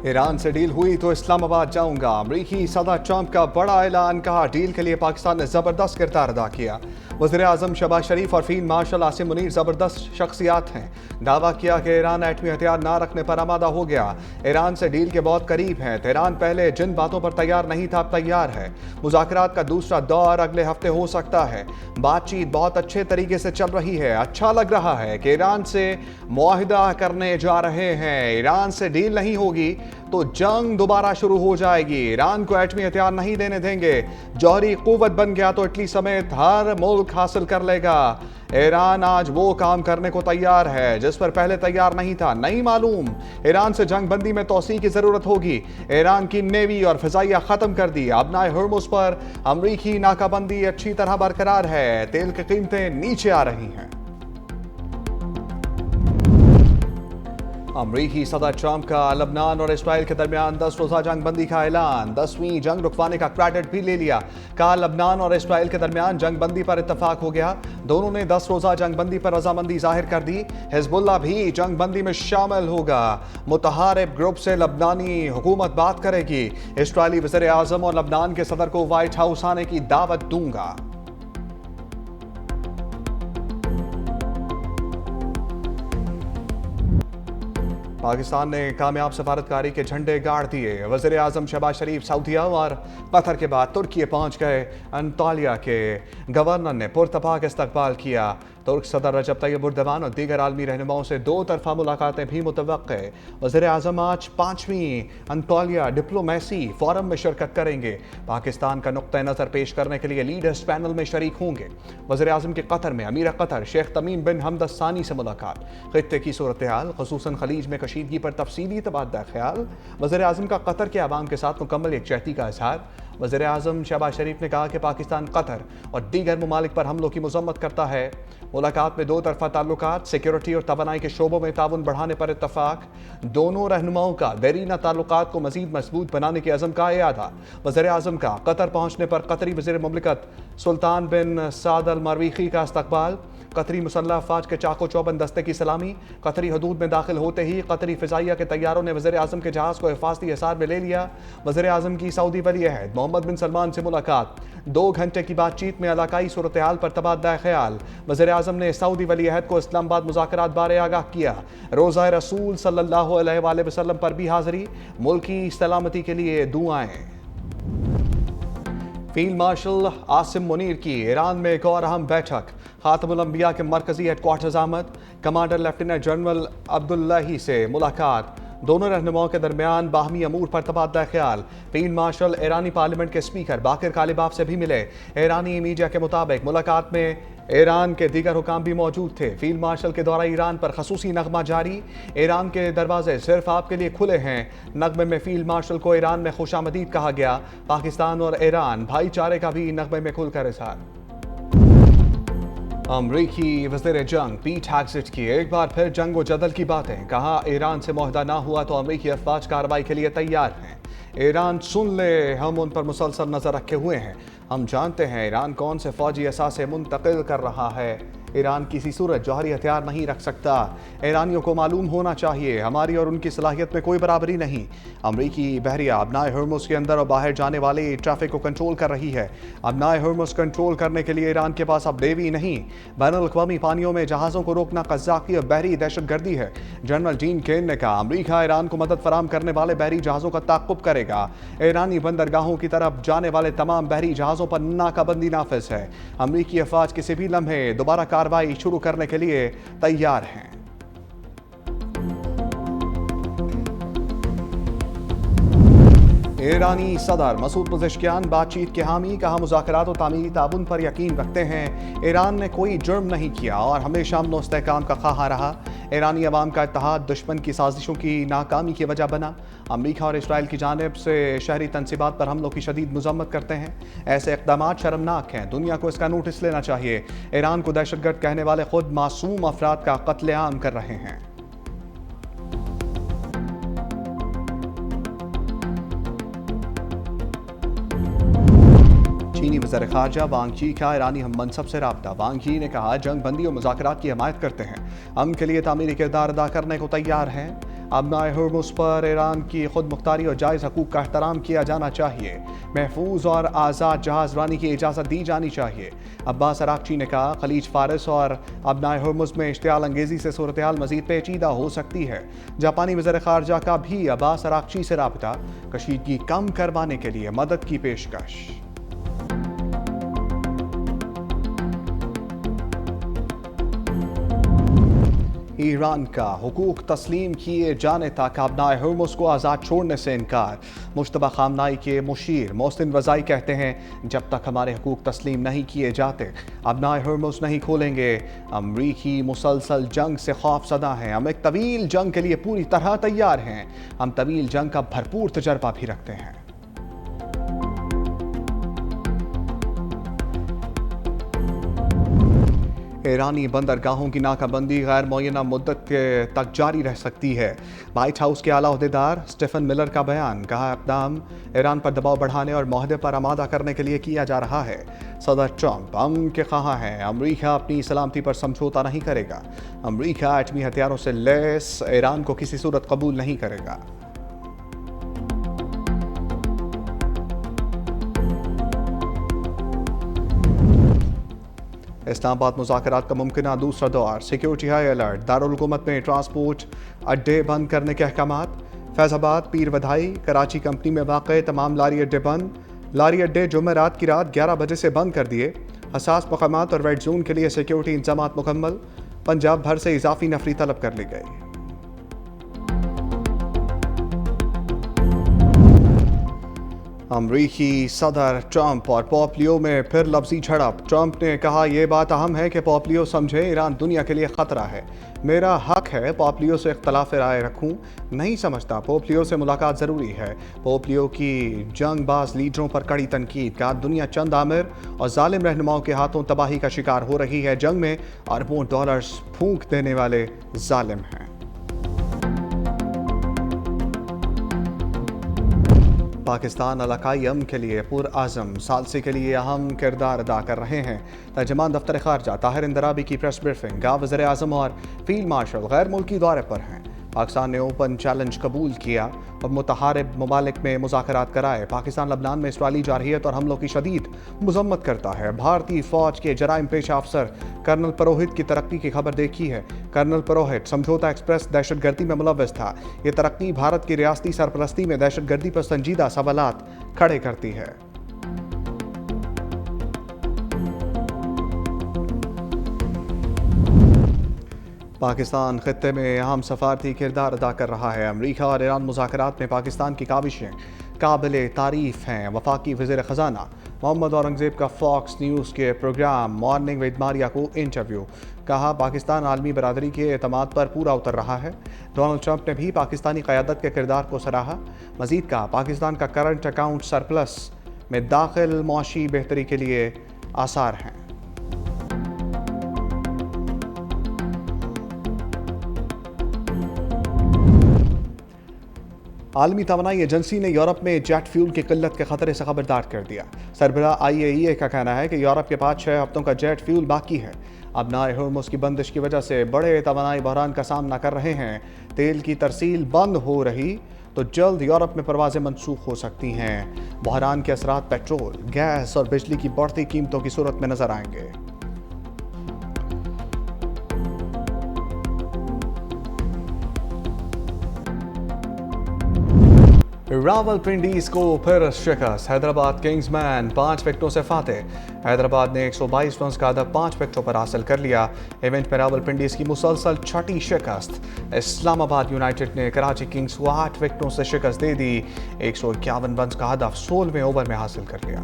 Iran से deal हुई तो इस्लामाबाद जाऊंगा। अमरीकी सदर ट्रंप का बड़ा ऐलान, कहा डील के लिए पाकिस्तान ने जबरदस्त किरदार अदा किया। वज़ीर-ए-आज़म शहबाज शरीफ और फील्ड मार्शल आसिम मुनीर जबरदस्त शख्सियात हैं। दावा किया कि ईरान एटमी हथियार ना रखने पर आमादा हो गया। ईरान से डील के बहुत करीब है। तेहरान पहले जिन बातों पर तैयार नहीं था अब तैयार है। मुज़ाकरात का दूसरा दौर अगले हफ्ते हो सकता है। बातचीत बहुत अच्छे तरीके से चल रही है। अच्छा लग रहा है कि ईरान से मुआहिदा करने जा रहे हैं। ईरान से डील नहीं होगी तो जंग दोबारा शुरू हो जाएगी। ईरान को एटमी हथियार नहीं देने देंगे। जौहरी कुव्वत बन गया तो इटली समेत हर मुल्क हासिल कर लेगा। ईरान आज वो काम करने को तैयार है जिस पर पहले तैयार नहीं था। नहीं मालूम ईरान से जंग बंदी में तोसी की जरूरत होगी। ईरान की नेवी और फिजाइया खत्म कर दी। अपना हर्मुस पर अमरीकी नाकाबंदी अच्छी तरह बरकरार है। तेल की कीमतें नीचे आ रही हैं। अमरीकी सदर ट्रंप का लबनान और इसराइल के दरमियान 10 रोज़ा जंग बंदी का ऐलान। 10वीं जंग रुकवाने का क्रेडिट भी ले लिया। कहा लबनान और इसराइल के दरमियान जंग बंदी पर इत्तफाक हो गया। दोनों ने 10 रोज़ा जंग बंदी पर रजामंदी जाहिर कर दी। हिजबुल्लाह भी जंग बंदी में शामिल होगा। मुतहारिब ग्रुप से लबनानी हुकूमत बात करेगी। इसराइली वज़ीर-ए-आज़म और लबनान के सदर को व्हाइट हाउस आने की दावत दूंगा। पाकिस्तान ने कामयाब सफारतकारी के झंडे गाड़ दिए। वज़ीर-ए-आज़म शहबाज शरीफ सऊदीया और कतर के बाद तुर्की पहुंच गए। अंतालिया के गवर्नर ने पुरतपाक इस्तकबाल किया। तुर्क सदर रजब तैयब एर्दोगान और दीगर आलमी रहनुमाओं से दो तरफा मुलाकातें भी मुतवक्के। वज़ीर-ए-आज़म आज 5वीं अंतालिया डिप्लोमेसी फोरम में शिरकत करेंगे। पाकिस्तान का नुक्ता नज़र पेश करने के लिए लीडर्स पैनल में शरीक होंगे। वज़ीर-ए-आज़म के कतर में अमीर कतर शेख तमीम बिन हमद सानी से मुलाकात। खित्ते की सूरत हाल खुसूसन खलीज में कशीदगी पर तफसीली तबादला ख्याल। वज़ीर-ए-आज़म का कतर के अवाम के साथ मुकम्मल यकजहती का इजहार। वज़ीर-ए-आज़म शहबाज शरीफ ने कहा कि पाकिस्तान कतर और दीगर ममालिक पर हमलों की मज़म्मत करता है। मुलाकात में दो तरफा ताल्लुकात, सिक्योरिटी और तवानाई के शोबों में ताउन बढ़ाने पर इत्तफाक। दोनों रहनुमाओं का देरीना ताल्लुकात को मज़ीद मजबूत बनाने के अज़म का इयादा। वज़ीर-ए-आज़म का कतर पहुंचने पर कतरी वज़ीर मुमलिकत सुल्तान बिन साद अल मरवीखी का इस्तकबाल। कतरी मुसल्लह अफवाज के चाको चौबंद दस्ते की सलामी। कतरी हदूद में दाखिल होते ही कतरी फिजाइया के तैयारों ने वज़ीर-ए-आज़म के जहाज़ को हिफाजती हिसार में ले लिया। वज़ीर-ए-आज़म की सऊदी वली अहद मोहम्मद बिन सलमान से मुलाकात। 2 घंटे की बातचीत में इलाकाई सूरत हाल पर तबादला ख्याल। वज़ीर-ए-आज़म ने सऊदी वली अहद को इस्लामाबाद मुज़ाकरात बारे आगाह किया। रोज़ा रसूल सल्लल्लाहु अलैहि वसल्लम पर भी हाज़िरी। मुल्क की सलामती के लिए दुआएं। फील्ड मार्शल आसिम मुनीर की ईरान में एक और अहम बैठक। खातमुल अंबिया के मरकजी हेडक्वार्टर्स आमद। कमांडर लेफ्टिनेंट जनरल अब्दुल्लाही से मुलाकात। दोनों रहनुमाओं के दरमियान बाहमी अमूर पर तबादला ख्याल। फील्ड मार्शल ईरानी पार्लियामेंट के स्पीकर बाकिर कालिबाफ से भी मिले। ईरानी मीडिया के मुताबिक मुलाकात में ईरान के दीगर हुकाम भी मौजूद थे। फील्ड मार्शल के दौरा ईरान पर खसूसी नगमा जारी। ईरान के दरवाजे सिर्फ आपके लिए खुले हैं। नगमे में फील्ड मार्शल को ईरान में खुशामदीद कहा गया। पाकिस्तान और ईरान भाईचारे का भी नगमे में खुलकर इजहार। अमरीकी वज़ीर जंग पीट हेग्सेट की एक बार फिर जंग व जदल की बातें। कहा ईरान से मुआहदा ना हुआ तो अमरीकी अफवाज कार्रवाई के लिए तैयार हैं। ईरान सुन ले, हम उन पर मुसलसल नजर रखे हुए हैं। हम जानते हैं ईरान कौन से फौजी असासे मुंतकिल कर रहा है। ईरान किसी सूरत जौहरी हथियार नहीं रख सकता। ईरानियों को मालूम होना चाहिए हमारी और उनकी सलाहियत में कोई बराबरी नहीं। अमरीकी बहरिया अपनाए हर्मुस के अंदर और बाहर जाने वाले ट्रैफिक को कंट्रोल कर रही है। अपनाए हर्मुस कंट्रोल करने के लिए ईरान के पास अब नेवी नहीं, बैनुल-अक़वामी पानियों में जहाज़ों को रोकना क़ज़्ज़ाक़ी और बहरी दहशतगर्दी है। जनरल जीन केन ने कहा अमरीका ईरान को मदद फराम करने वाले बहरी जहाज़ों का ताक़ुब करेगा। ईरानी बंदरगाहों की तरफ जाने वाले तमाम बहरी जहाज़ों पर नाकाबंदी नाफिज है। अमरीकी अफवाज किसी भी लम्हे दोबारा कार्रवाई शुरू करने के लिए तैयार हैं। ईरानी सदर मसूद पज़ेश्कियान बातचीत के हामी। कहा मुज़ाकरात और तामीरी ताउन पर यकीन रखते हैं। ईरान ने कोई जुर्म नहीं किया और हमेशा अमन व इस्तेहकाम का ख़्वाह रहा। ईरानी अवाम का इत्तेहाद दुश्मन की साजिशों की नाकामी की वजह बना। अमरीका और इसराइल की जानिब से शहरी तनसीबात पर हमलों की शदीद मज़म्मत करते हैं। ऐसे इक़दामात शर्मनाक हैं। दुनिया को इसका नोटिस लेना चाहिए। ईरान को दहशतगर्द कहने वाले खुद मासूम अफराद का कत्लेआम कर रहे हैं। चीनी वज़ीर ख़ारजा वांग यी का ईरानी हम मनसब से राब्ता। वांग यी ने कहा जंग बंदी और मुज़ाकरात की हमायत करते हैं। अमन के लिए तामीरी किरदार अदा करने को तैयार हैं। ابنائے ہرمز پر ایران کی خود مختاری اور جائز حقوق کا احترام کیا جانا چاہیے، محفوظ اور آزاد جہاز رانی کی اجازت دی جانی چاہیے۔ عباس عراقچی نے کہا خلیج فارس اور ابنائے ہرمز میں اشتعال انگیزی سے صورتحال مزید پیچیدہ ہو سکتی ہے۔ جاپانی وزیر خارجہ کا بھی عباس عراقچی سے رابطہ، کشیدگی کم کروانے کے لیے مدد کی پیشکش۔ ایران کا حقوق تسلیم کیے جانے تک ابنائے ہرمز کو آزاد چھوڑنے سے انکار۔ مشتبہ خامنائی کے مشیر محسن رضائی کہتے ہیں جب تک ہمارے حقوق تسلیم نہیں کیے جاتے ابنائے ہرمز نہیں کھولیں گے۔ امریکی مسلسل جنگ سے خوف زدہ ہیں، ہم ایک طویل جنگ کے لیے پوری طرح تیار ہیں، ہم طویل جنگ کا بھرپور تجربہ بھی رکھتے ہیں۔ ایرانی بندرگاہوں کی ناکہ بندی غیر معینہ مدت تک جاری رہ سکتی ہے۔ وائٹ ہاؤس کے اعلیٰ عہدیدار اسٹیفن ملر کا بیان، کہا اقدام ایران پر دباؤ بڑھانے اور معاہدے پر آمادہ کرنے کے لیے کیا جا رہا ہے۔ صدر ٹرمپ امن کے خواہاں ہیں، امریکہ اپنی سلامتی پر سمجھوتہ نہیں کرے گا۔ امریکہ ایٹمی ہتھیاروں سے لیس ایران کو کسی صورت قبول نہیں کرے گا۔ اسلام آباد مذاکرات کا ممکنہ دوسرا دور، سیکیورٹی ہائی الرٹ، دارالحکومت میں ٹرانسپورٹ اڈے بند کرنے کے احکامات۔ فیض آباد، پیر بدھائی، کراچی کمپنی میں واقع تمام لاری اڈے بند، لاری اڈے جمعرات کی رات 11 بجے سے بند کر دیے۔ حساس مقامات اور ریڈ زون کے لیے سیکیورٹی انتظامات مکمل، پنجاب بھر سے اضافی نفری طلب کر لی گئی۔ امریکی صدر ٹرمپ اور پوپ لیو میں پھر لفظی جھڑپ۔ ٹرمپ نے کہا یہ بات اہم ہے کہ پوپ لیو سمجھے ایران دنیا کے لیے خطرہ ہے، میرا حق ہے پوپ لیو سے اختلاف رائے رکھوں، نہیں سمجھتا پوپ لیو سے ملاقات ضروری ہے۔ پوپ لیو کی جنگ باز لیڈروں پر کڑی تنقید، کہا دنیا چند آمر اور ظالم رہنماؤں کے ہاتھوں تباہی کا شکار ہو رہی ہے، جنگ میں اربوں ڈالرز پھونک دینے والے ظالم ہیں۔ پاکستان علاقائی امن کے لیے پرعزم، ثالثی کے لیے اہم کردار ادا کر رہے ہیں۔ ترجمان دفتر خارجہ طاہر اندرابی کی پریس بریفنگ، کہا وزیر اعظم اور فیلڈ مارشل غیر ملکی دورے پر ہیں۔ پاکستان نے اوپن چیلنج قبول کیا اور متحارب ممالک میں مذاکرات کرائے۔ پاکستان لبنان میں اسرائیلی جارحیت اور حملوں کی شدید مذمت کرتا ہے۔ بھارتی فوج کے جرائم پیشہ افسر کرنل پروہت کی ترقی کی خبر دیکھی ہے۔ کرنل پروہت سمجھوتہ ایکسپریس دہشت گردی میں ملوث تھا۔ یہ ترقی بھارت کی ریاستی سرپرستی میں دہشت گردی پر سنجیدہ سوالات کھڑے کرتی ہے۔ پاکستان خطے میں اہم سفارتی کردار ادا کر رہا ہے۔ امریکہ اور ایران مذاکرات میں پاکستان کی کاوشیں قابل تعریف ہیں۔ وفاقی وزیر خزانہ محمد اورنگزیب کا فاکس نیوز کے پروگرام مارننگ ود ماریا کو انٹرویو، کہا پاکستان عالمی برادری کے اعتماد پر پورا اتر رہا ہے۔ ڈونلڈ ٹرمپ نے بھی پاکستانی قیادت کے کردار کو سراہا۔ مزید کہا پاکستان کا کرنٹ اکاؤنٹ سرپلس میں داخل معاشی بہتری کے لیے آثار ہیں۔ عالمی توانائی ایجنسی نے یورپ میں جیٹ فیول کی قلت کے خطرے سے خبردار کر دیا۔ سربراہ IAEA کا کہنا ہے کہ یورپ کے پاس 6 ہفتوں کا جیٹ فیول باقی ہے۔ ابنائے ہرمز کی بندش کی وجہ سے بڑے توانائی بحران کا سامنا کر رہے ہیں۔ تیل کی ترسیل بند ہو رہی تو جلد یورپ میں پروازیں منسوخ ہو سکتی ہیں۔ بحران کے اثرات پیٹرول، گیس اور بجلی کی بڑھتی قیمتوں کی صورت میں نظر آئیں گے۔ راولپنڈی کو پھر شکست، حیدرآباد کنگز مین 5 وکٹوں سے فاتح۔ حیدرآباد نے 122 رنز کا ہدف 5 وکٹوں پر حاصل کر لیا۔ ایونٹ میں راولپنڈی کی مسلسل چھٹی شکست۔ اسلام آباد یونائیٹڈ نے کراچی کنگز کو 8 وکٹوں سے شکست دے دی، 151 رنز کا ہدف 16ویں اوور میں حاصل کر لیا۔